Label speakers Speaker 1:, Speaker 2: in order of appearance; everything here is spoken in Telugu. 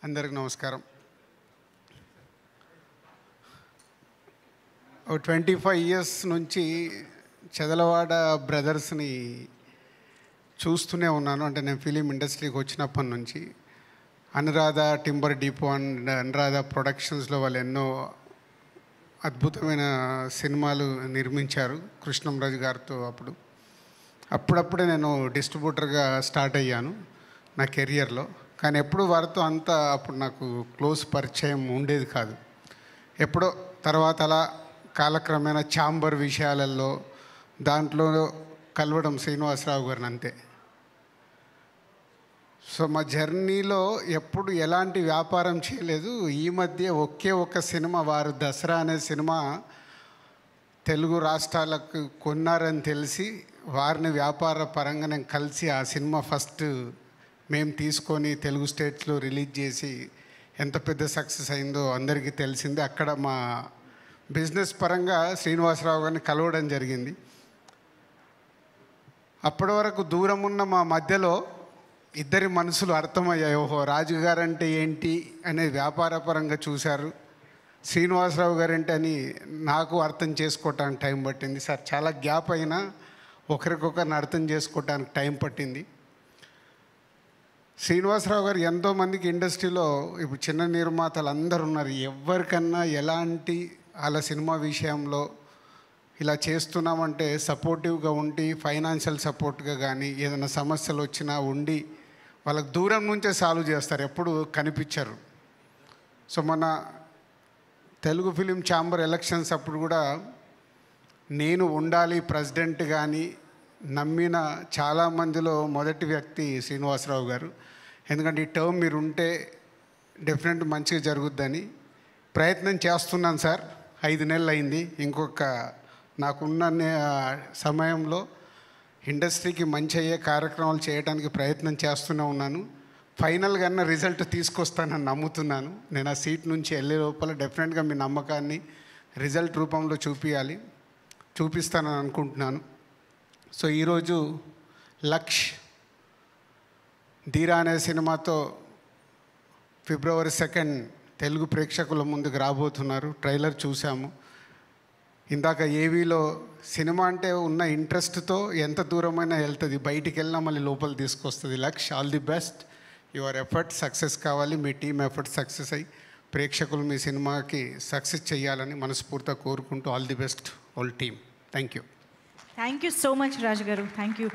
Speaker 1: అందరికి నమస్కారం. 25 ఇయర్స్ నుంచి చదలవాడ బ్రదర్స్ని చూస్తూనే ఉన్నాను. అంటే నేను ఫిలిం ఇండస్ట్రీకి వచ్చినప్పటి నుంచి Anuradha timber depot and Anuradha ప్రొడక్షన్స్లో వాళ్ళు ఎన్నో అద్భుతమైన సినిమాలు నిర్మించారు కృష్ణంరాజు గారితో. అప్పుడప్పుడే నేను డిస్ట్రిబ్యూటర్గా స్టార్ట్ అయ్యాను నా కెరియర్లో. కానీ ఎప్పుడు వారితో అంతా అప్పుడు నాకు క్లోజ్ పరిచయం ఉండేది కాదు. ఎప్పుడో తర్వాత అలా కాలక్రమేణా ఛాంబర్ విషయాలలో దాంట్లో కలవడం శ్రీనివాసరావు గారిని అంతే. సో మా జర్నీలో ఎప్పుడు ఎలాంటి వ్యాపారం చేయలేదు. ఈ మధ్య ఒకే ఒక సినిమా, వారు దసరా అనే సినిమా తెలుగు రాష్ట్రాలకు కొన్నారని తెలిసి వారిని వ్యాపార పరంగా నేను కలిసి ఆ సినిమా ఫస్ట్ మేము తీసుకొని తెలుగు స్టేట్స్లో రిలీజ్ చేసి ఎంత పెద్ద సక్సెస్ అయిందో అందరికీ తెలిసింది. అక్కడ మా బిజినెస్ పరంగా శ్రీనివాసరావు గారిని కలవడం జరిగింది. అప్పటి వరకు దూరం ఉన్న మా మధ్యలో ఇద్దరి మనసులు అర్థమయ్యాయి. ఓహో, రాజు గారంటే ఏంటి అనేది వ్యాపారపరంగా చూశారు, శ్రీనివాసరావు గారంటే అని నాకు అర్థం చేసుకోవటానికి టైం పట్టింది. సార్ చాలా గ్యాప్ అయినా ఒకరికొకరిని అర్థం చేసుకోవటానికి టైం పట్టింది. శ్రీనివాసరావు గారు ఎంతోమందికి ఇండస్ట్రీలో ఇప్పుడు చిన్న నిర్మాతలు అందరు ఉన్నారు. ఎవరికన్నా ఎలాంటి వాళ్ళ సినిమా విషయంలో ఇలా చేస్తున్నామంటే సపోర్టివ్గా ఉండి ఫైనాన్షియల్ సపోర్ట్గా కానీ ఏదైనా సమస్యలు వచ్చినా ఉండి వాళ్ళకి దూరం నుంచే సాల్వ్ చేస్తారు, ఎప్పుడు కనిపించరు. సో మన తెలుగు ఫిలిం ఛాంబర్ ఎలక్షన్స్ అప్పుడు కూడా నేను ఉండాలి ప్రెసిడెంట్ కానీ నమ్మిన చాలామందిలో మొదటి వ్యక్తి శ్రీనివాసరావు గారు. ఎందుకంటే ఈ టర్మ్ మీరు ఉంటే డెఫినెట్ మంచిగా జరుగుద్దని ప్రయత్నం చేస్తున్నాను సార్. 5 నెలలు అయింది. ఇంకొక నాకున్న సమయంలో ఇండస్ట్రీకి మంచి అయ్యే కార్యక్రమాలు చేయడానికి ప్రయత్నం చేస్తూనే ఉన్నాను. ఫైనల్గా రిజల్ట్ తీసుకొస్తానని నమ్ముతున్నాను. నేను ఆ సీట్ నుంచి వెళ్ళే లోపల డెఫినెట్గా మీ నమ్మకాన్ని రిజల్ట్ రూపంలో చూపిస్తానని అనుకుంటున్నాను. సో ఈరోజు లక్ష్ ధీరా అనే సినిమాతో February 2 తెలుగు ప్రేక్షకుల ముందుకు రాబోతున్నారు. ట్రైలర్ చూసాము. ఇందాక ఏవీలో సినిమా అంటే ఉన్న ఇంట్రెస్ట్తో ఎంత దూరమైనా వెళ్తుంది, బయటికి వెళ్ళినా మళ్ళీ లోపల తీసుకొస్తుంది. Laksh, all the best. Your effort success కావాలి. మీ టీం ఎఫర్ట్ సక్సెస్ అయ్యి ప్రేక్షకులు మీ సినిమాకి సక్సెస్ చేయాలని మనస్ఫూర్తిగా కోరుకుంటూ all the best whole team. Thank you.
Speaker 2: Thank you so much Raju garu. Thank you.